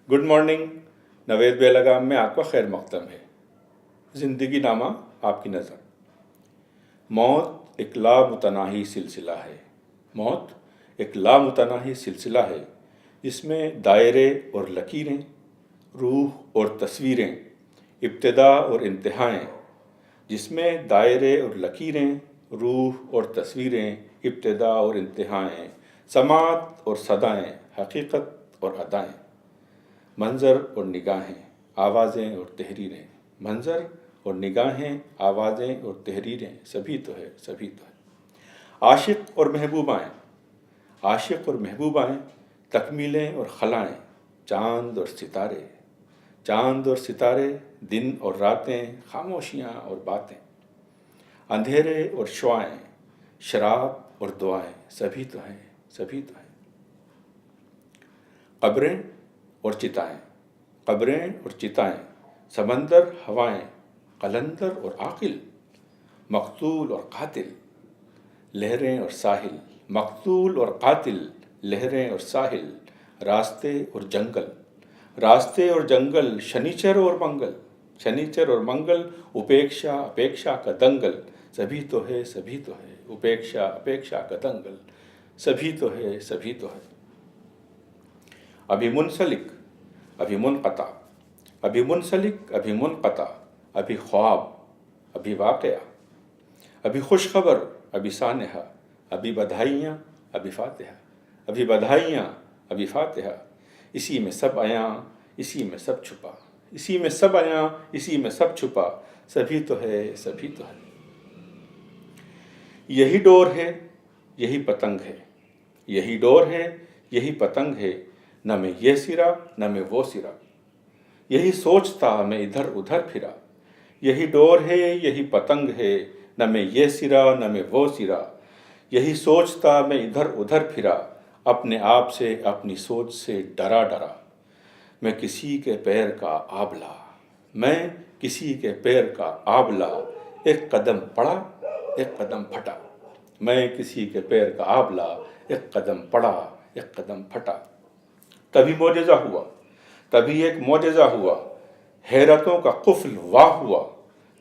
Good morning. Naved बेलगाम में आपका खैर मकदम है। ज़िंदगी नामा आपकी नज़र। मौत एक लामुतनाही सिलसिला है। मौत एक लामुतनाही सिलसिला है जिसमें दायरे और लकीरें, रूह और तस्वीरें, इब्तिदा और इंतहाएँ, जिसमें दायरे और लकीरें, रूह और तस्वीरें, इब्तिदा और इंतहाएँ, समात और सदाएँ, हकीकत और अदाएँ, मंज़र और निगाहें, आवाज़ें और तहरीरें, मंज़र और निगाहें, आवाज़ें और तहरीरें, सभी तो है, सभी तो है। आशिक़ और महबूबाएँ, आशिक़ और महबूबाएँ, तकमीलें और खलाएँ, चाँद और सितारे, चाँद और सितारे, दिन और रातें, खामोशियाँ और बातें, अंधेरे और शुआएँ, शराब और दुआएँ, सभी तो हैं, सभी तो हैं। कब्रें और चिताएँ, कब्रें और चिताएँ, समंदर, हवाएँ, कलंदर और आकिल, मकतूल और कातिल, लहरें और साहिल, मकतूल और कातिल, लहरें और साहिल, रास्ते और जंगल, रास्ते और जंगल, शनिचर और मंगल, शनिचर और मंगल, उपेक्षा अपेक्षा का दंगल, सभी तो है, सभी तो है, उपेक्षा अपेक्षा का दंगल, सभी तो है, सभी तो है। अभी मुनसलिक, अभी मुनक़ता, अभी मुनसलिक, अभी मुनक़ता, अभी ख्वाब, अभी वाक़या, अभी खुशखबर, अभी सानिहा, अभी बधाइयाँ, अभी फातिहा, अभी बधाइयाँ, अभी फातिहा, इसी में सब आया, इसी में सब छुपा, इसी में सब आया, इसी में सब छुपा, सभी तो है, सभी तो है। यही डोर है, यही पतंग है, यही डोर है, यही पतंग है, न मैं ये सिरा न मैं वो सिरा, यही सोचता मैं इधर उधर फिरा, यही डोर है, यही पतंग है, न मैं ये सिरा न मैं वो सिरा, यही सोचता मैं इधर उधर फिरा, अपने आप से अपनी सोच से डरा डरा, मैं किसी के पैर का आबला, मैं किसी के पैर का आबला, एक कदम पड़ा एक कदम फटा, मैं किसी के पैर का आबला, एक कदम पड़ा एक कदम फटा। तभी मोजज़ा हुआ, तभी एक मोजज़ा हुआ, हैरतों का कुफ्ल वाह हुआ,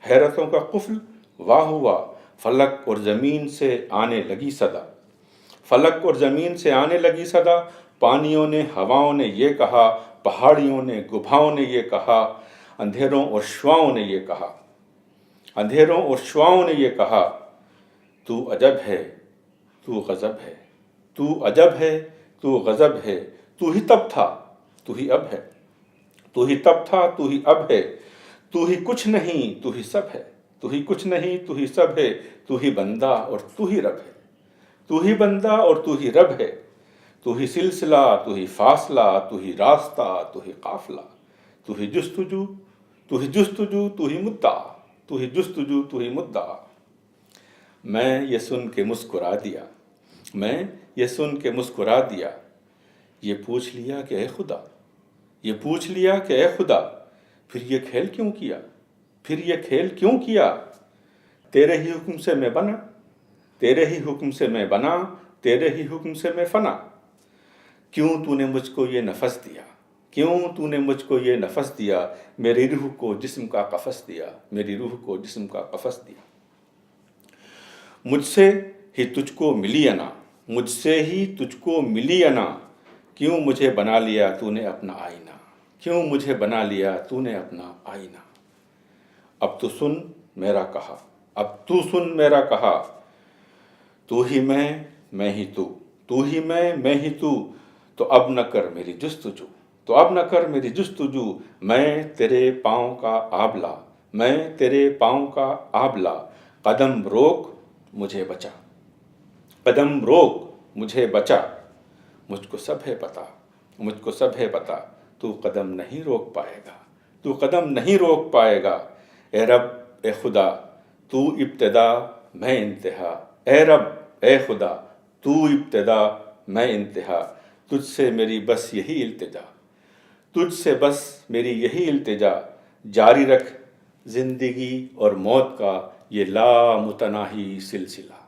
हैरतों का कुफ्ल वाह हुआ, फलक और ज़मीन से आने लगी सदा, फलक और ज़मीन से आने लगी सदा, पानियों ने हवाओं ने ये कहा, पहाड़ियों ने गुफाओं ने ये कहा, अंधेरों और शुआओं ने ये कहा, अंधेरों और शुआओं ने ये कहा, तू अजब है, तू गज़ब है, तू अजब है, तू गज़ब है, तू ही तब था, तू ही अब है, तू ही तब था, तू ही अब है, तू ही कुछ नहीं, तू ही सब है, तू ही कुछ नहीं, तू ही सब है, तू ही बंदा और तू ही रब है, तू ही बंदा और तू ही रब है, तू ही सिलसिला, तू ही फासला, तू ही रास्ता, तू ही काफिला, तू ही जुस्तुजू, तू ही जुस्तुजू, तू ही मुद्दा, तू ही जुस्तुजू, तू ही मुद्दा। मैं ये सुन के मुस्कुरा दिया, मैं ये सुन के मुस्कुरा दिया, ये पूछ लिया कि ऐ खुदा, ये पूछ लिया कि ऐ खुदा, फिर ये खेल क्यों किया, फिर ये खेल क्यों किया, तेरे ही हुक्म से मैं बना, तेरे ही हुक्म से मैं बना, तेरे ही हुक्म से मैं फना, क्यों तूने मुझको ये नफस दिया, क्यों तूने मुझको ये नफस दिया, मेरी रूह को जिस्म का कफस दिया, मेरी रूह को जिस्म का कफस दिया। मुझसे ही तुझको मिली अना, मुझसे ही तुझको मिली अना, क्यों मुझे बना लिया तूने अपना आईना, क्यों मुझे बना लिया तूने अपना आईना। अब तो सुन मेरा कहा, अब तू सुन मेरा कहा, तू ही मैं ही तू, तू ही मैं ही तू, तो अब न कर मेरी जुस्तुजू, तो अब न कर मेरी जुस्तुजू, मैं तेरे पाँव का आबला, मैं तेरे पाँव का आबला, कदम रोक मुझे बचा, कदम रोक मुझे बचा, मुझको सब है पता, मुझको सब है पता, तू कदम नहीं रोक पाएगा, तू कदम नहीं रोक पाएगा, ए रब ए खुदा तू इब्तिदा मैं इंतहा, ए रब ए खुदा तू इब्तिदा मैं इंतहा, तुझसे मेरी बस यही इल्तिजा, तुझसे बस मेरी यही इल्तिजा, जारी रख ज़िंदगी और मौत का ये लामुतनाही सिलसिला।